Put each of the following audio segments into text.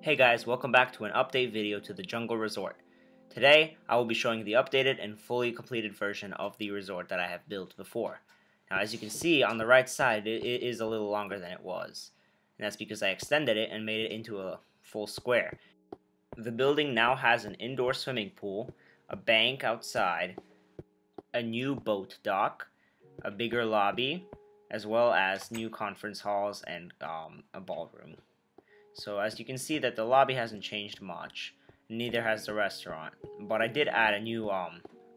Hey guys, welcome back to an update video to the Jungle Resort. Today, I will be showing the updated and fully completed version of the resort that I have built before. Now, as you can see on the right side, it is a little longer than it was. And that's because I extended it and made it into a full square. The building now has an indoor swimming pool, a bank outside, a new boat dock, a bigger lobby, as well as new conference halls and a ballroom. So as you can see that the lobby hasn't changed much, neither has the restaurant. But I did add a new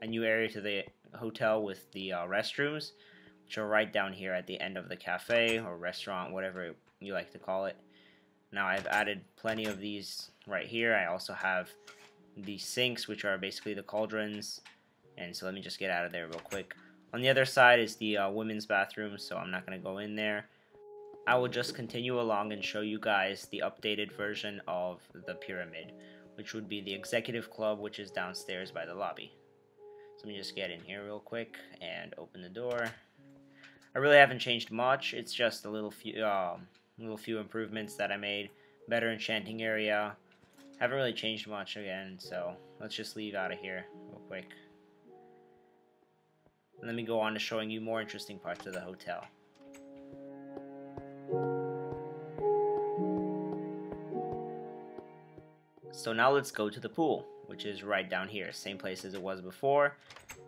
area to the hotel with the restrooms, which are right down here at the end of the cafe or restaurant, whatever you like to call it. Now I've added plenty of these right here. I also have the sinks, which are basically the cauldrons. And so let me just get out of there real quick. On the other side is the women's bathroom, so I'm not going to go in there. I will just continue along and show you guys the updated version of the pyramid, which would be the executive club, which is downstairs by the lobby. So let me just get in here real quick and open the door. I really haven't changed much. It's just a little few improvements that I made. Better enchanting area. Haven't really changed much again, so let's just leave out of here real quick. And let me go on to showing you more interesting parts of the hotel. So now let's go to the pool, which is right down here, same place as it was before,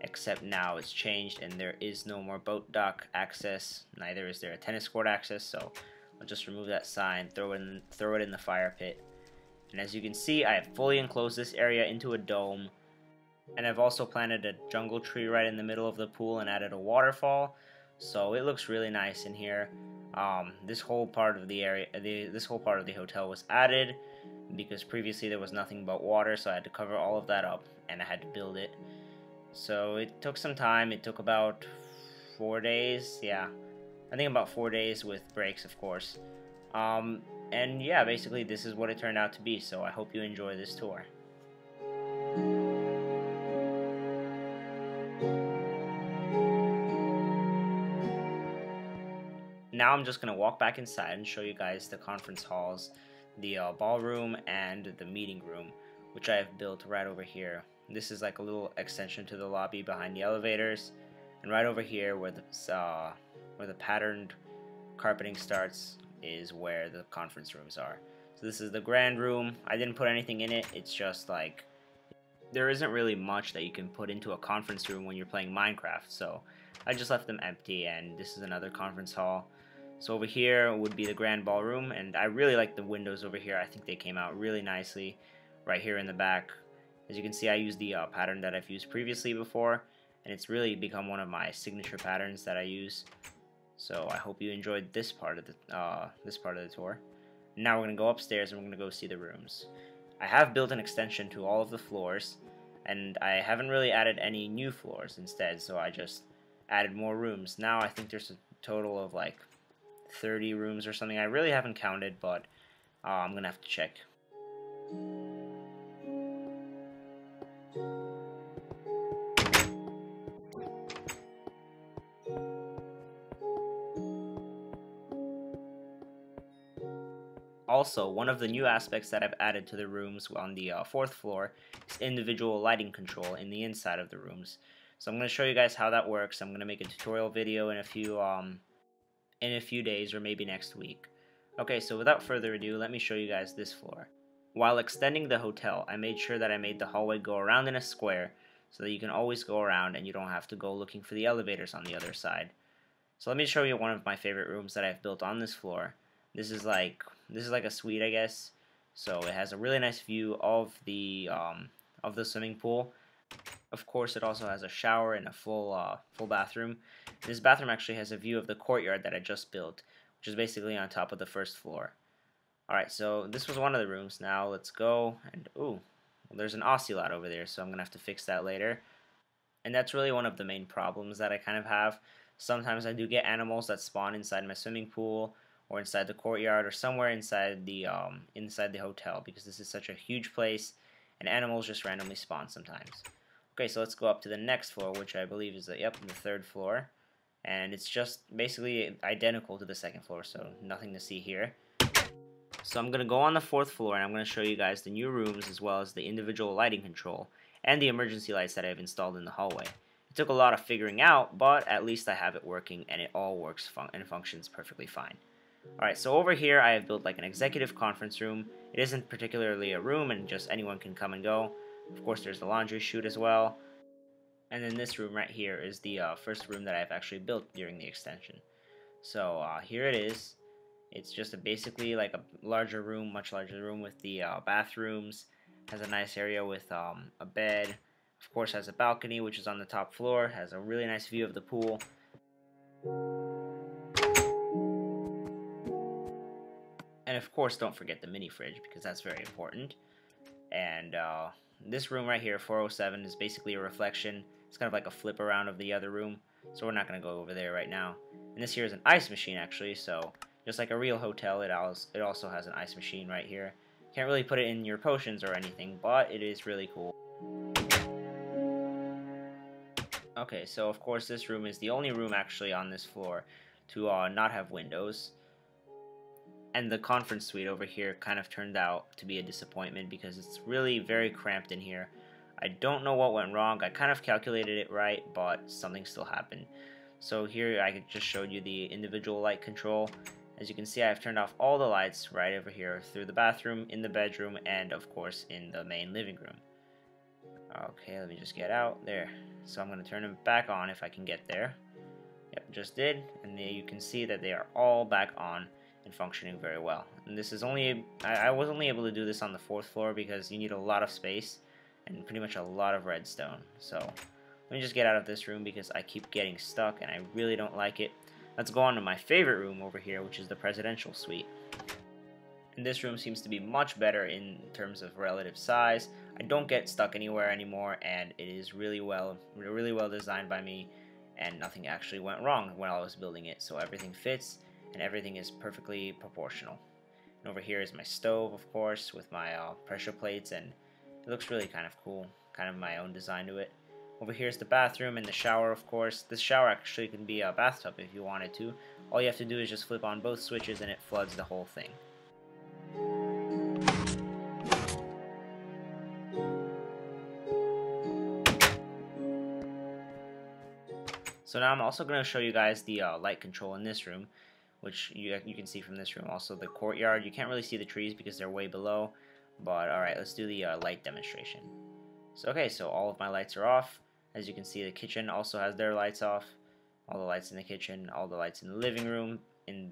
except now it's changed and there is no more boat dock access, neither is there a tennis court access, so I'll just remove that sign, throw it in the fire pit. And as you can see, I have fully enclosed this area into a dome, and I've also planted a jungle tree right in the middle of the pool and added a waterfall, so it looks really nice in here. This whole part of the hotel was added because previously there was nothing but water, so I had to cover all of that up and I had to build it. So it took some time. It took about 4 days. Yeah, I think about 4 days with breaks, of course. And yeah, basically this is what it turned out to be, so I hope you enjoy this tour. Now I'm just going to walk back inside and show you guys the conference halls, the ballroom, and the meeting room, which I have built right over here. This is like a little extension to the lobby behind the elevators, and right over here where the patterned carpeting starts is where the conference rooms are. So this is the grand room. I didn't put anything in it. It's just like there isn't really much that you can put into a conference room when you're playing Minecraft, so I just left them empty. And this is another conference hall. So over here would be the grand ballroom, and I really like the windows over here. I think they came out really nicely right here in the back. As you can see, I used the pattern that I've used previously before, and it's really become one of my signature patterns that I use. So I hope you enjoyed this part of the tour. Now we're going to go upstairs and we're going to go see the rooms. I have built an extension to all of the floors, and I haven't really added any new floors instead, so I just added more rooms. Now I think there's a total of like 30 rooms or something. I really haven't counted, but I'm gonna have to check. Also, one of the new aspects that I've added to the rooms on the 4th floor is individual lighting control in the inside of the rooms. So I'm going to show you guys how that works. I'm going to make a tutorial video in a few days or maybe next week. Okay, so without further ado, let me show you guys this floor. While extending the hotel, I made sure that I made the hallway go around in a square so that you can always go around and you don't have to go looking for the elevators on the other side. So let me show you one of my favorite rooms that I've built on this floor. This is like a suite, I guess. So it has a really nice view of the swimming pool. Of course, it also has a shower and a full bathroom. This bathroom actually has a view of the courtyard that I just built, which is basically on top of the 1st floor. Alright, so this was one of the rooms. Now let's go and ooh, well, there's an ocelot over there, so I'm gonna have to fix that later. And that's really one of the main problems that I kind of have. Sometimes I do get animals that spawn inside my swimming pool, or inside the courtyard, or somewhere inside the hotel, because this is such a huge place and animals just randomly spawn sometimes. Okay, so let's go up to the next floor, which I believe is the 3rd floor, and it's just basically identical to the 2nd floor, so nothing to see here. So I'm going to go on the 4th floor and I'm going to show you guys the new rooms as well as the individual lighting control and the emergency lights that I've installed in the hallway. It took a lot of figuring out, but at least I have it working and it all works and functions perfectly fine. Alright, so over here I have built like an executive conference room. It isn't particularly a room and just anyone can come and go. Of course there's the laundry chute as well. And then this room right here is the first room that I've actually built during the extension. So here it is. It's just basically like a larger room, much larger room with the bathrooms. Has a nice area with a bed. Of course has a balcony which is on the top floor. Has a really nice view of the pool. And of course don't forget the mini fridge because that's very important. And this room right here, 407, is basically a reflection. It's kind of like a flip around of the other room. So we're not going to go over there right now. And this here is an ice machine actually, so just like a real hotel, it also has an ice machine right here. Can't really put it in your potions or anything, but it is really cool. Okay, so of course this room is the only room actually on this floor to not have windows. And the conference suite over here kind of turned out to be a disappointment because it's really very cramped in here. I don't know what went wrong. I kind of calculated it right, but something still happened. So here I just showed you the individual light control. As you can see, I've turned off all the lights right over here through the bathroom, in the bedroom, and of course in the main living room. Okay, let me just get out there. So I'm going to turn them back on if I can get there. Yep, just did. And there you can see that they are all back on and functioning very well. And this is only, I was only able to do this on the 4th floor because you need a lot of space and pretty much a lot of redstone. So let me just get out of this room because I keep getting stuck and I really don't like it. Let's go on to my favorite room over here, which is the presidential suite. And this room seems to be much better in terms of relative size. I don't get stuck anywhere anymore, and it is really well designed by me, and nothing actually went wrong while I was building it. So everything fits, and everything is perfectly proportional. And over here is my stove, of course, with my pressure plates, and it looks really kind of cool, kind of my own design to it. Over here is the bathroom and the shower, of course. This shower actually can be a bathtub if you wanted to. All you have to do is just flip on both switches and it floods the whole thing. So now I'm also going to show you guys the light control in this room, which you can see from this room. Also the courtyard, you can't really see the trees because they're way below, but alright, let's do the light demonstration. So okay, so all of my lights are off. As you can see, the kitchen also has their lights off. All the lights in the kitchen, all the lights in the living room,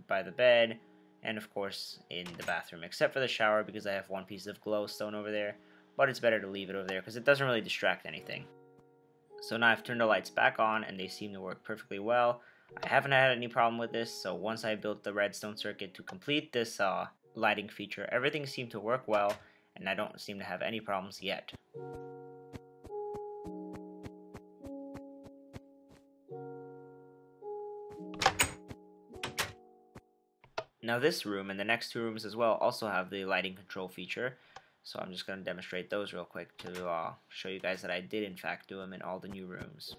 by the bed, and of course in the bathroom, except for the shower because I have one piece of glowstone over there, but it's better to leave it over there because it doesn't really distract anything. So now I've turned the lights back on and they seem to work perfectly well. I haven't had any problem with this, so once I built the redstone circuit to complete this lighting feature, everything seemed to work well and I don't seem to have any problems yet. Now this room and the next 2 rooms as well also have the lighting control feature, so I'm just going to demonstrate those real quick to show you guys that I did in fact do them in all the new rooms.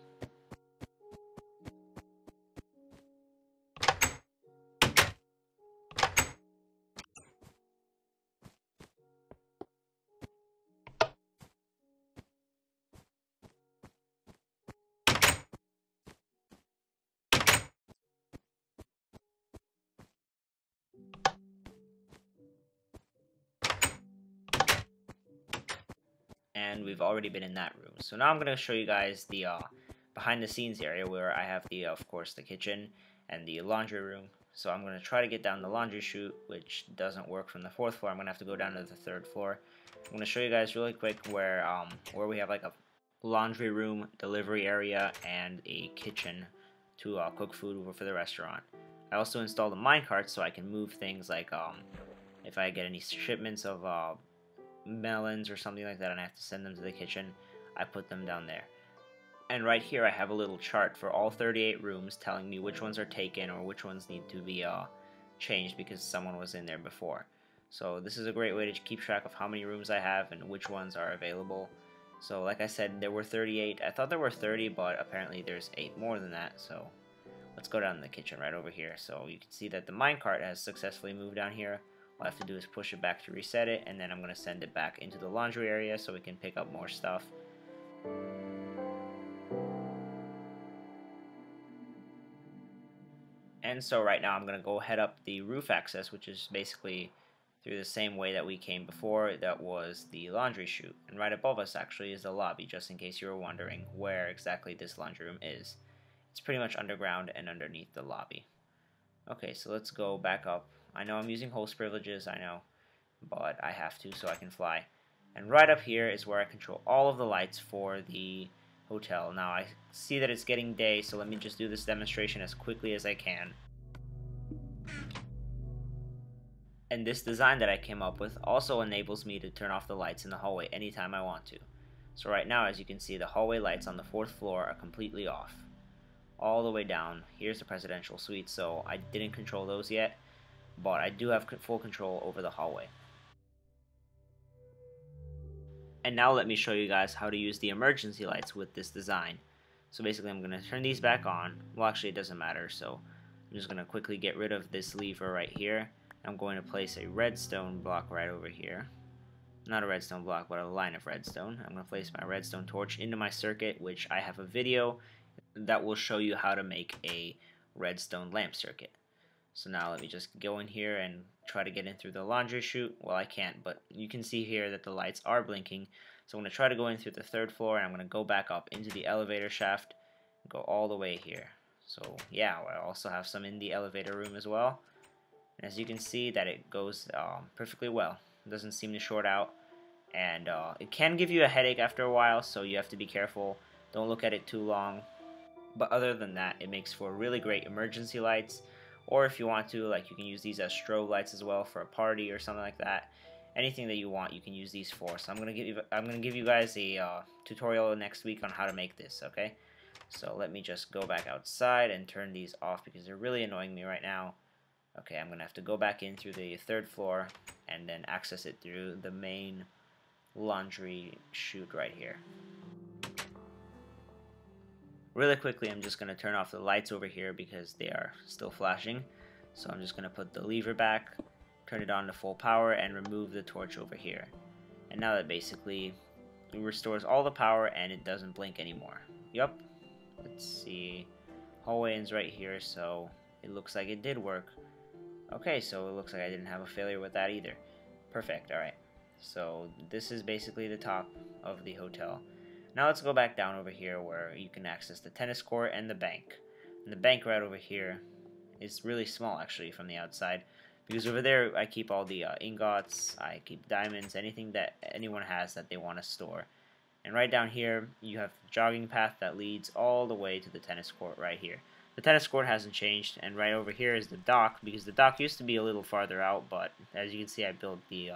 And we've already been in that room. So now I'm going to show you guys the behind the scenes area where I have the, of course, the kitchen and the laundry room. So I'm going to try to get down the laundry chute, which doesn't work from the 4th floor. I'm going to have to go down to the 3rd floor. I'm going to show you guys really quick where we have like a laundry room, delivery area, and a kitchen to cook food for the restaurant. I also installed a minecart so I can move things like if I get any shipments of melons or something like that and I have to send them to the kitchen, I put them down there. And right here I have a little chart for all 38 rooms telling me which ones are taken or which ones need to be changed because someone was in there before. So this is a great way to keep track of how many rooms I have and which ones are available. So like I said, there were 38. I thought there were 30, but apparently there's 8 more than that. So let's go down to the kitchen right over here. So you can see that the minecart has successfully moved down here. All I have to do is push it back to reset it, and then I'm going to send it back into the laundry area so we can pick up more stuff. And so right now I'm going to go head up the roof access, which is basically through the same way that we came before. That was the laundry chute. And right above us actually is the lobby, just in case you were wondering where exactly this laundry room is. It's pretty much underground and underneath the lobby. Okay, so let's go back up. I know I'm using host privileges, I know, but I have to so I can fly. And right up here is where I control all of the lights for the hotel. Now I see that it's getting day, so let me just do this demonstration as quickly as I can. And this design that I came up with also enables me to turn off the lights in the hallway anytime I want to. So right now, as you can see, the hallway lights on the 4th floor are completely off. All the way down, here's the presidential suite, so I didn't control those yet, but I do have full control over the hallway. And now let me show you guys how to use the emergency lights with this design. So basically I'm going to turn these back on. Well, actually it doesn't matter, so I'm just going to quickly get rid of this lever right here. I'm going to place a redstone block right over here. Not a redstone block, but a line of redstone. I'm going to place my redstone torch into my circuit, which I have a video that will show you how to make a redstone lamp circuit. So now let me just go in here and try to get in through the laundry chute. Well, I can't, but you can see here that the lights are blinking. So I'm going to try to go in through the 3rd floor, and I'm going to go back up into the elevator shaft and go all the way here. So yeah, I also have some in the elevator room as well. And as you can see that it goes perfectly well. It doesn't seem to short out, and it can give you a headache after a while, so you have to be careful. Don't look at it too long. But other than that, it makes for really great emergency lights. Or if you want to, like, you can use these as strobe lights as well for a party or something like that. Anything that you want, you can use these for. So I'm gonna give you guys a tutorial next week on how to make this. Okay. So let me just go back outside and turn these off because they're really annoying me right now. Okay, I'm gonna have to go back in through the 3rd floor and then access it through the main laundry chute right here. Really quickly, I'm just going to turn off the lights over here because they are still flashing. So I'm just going to put the lever back, turn it on to full power, and remove the torch over here. And now that basically restores all the power and it doesn't blink anymore. Yup. Let's see. Hallway ends right here, so it looks like it did work. Okay, so it looks like I didn't have a failure with that either. Perfect, alright. So this is basically the top of the hotel. Now let's go back down over here where you can access the tennis court and the bank. And the bank right over here is really small actually from the outside, because over there I keep all the ingots, I keep diamonds, anything that anyone has that they want to store. And right down here you have the jogging path that leads all the way to the tennis court right here. The tennis court hasn't changed, and right over here is the dock, because the dock used to be a little farther out, but as you can see I built the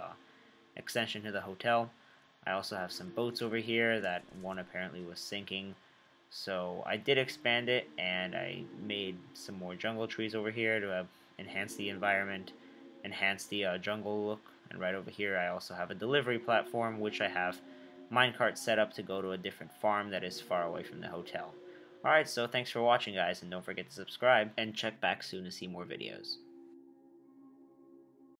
extension to the hotel. I also have some boats over here that one apparently was sinking, so I did expand it, and I made some more jungle trees over here to enhance the environment, enhance the jungle look. And right over here I also have a delivery platform, which I have minecart set up to go to a different farm that is far away from the hotel. Alright, so thanks for watching guys, and don't forget to subscribe and check back soon to see more videos.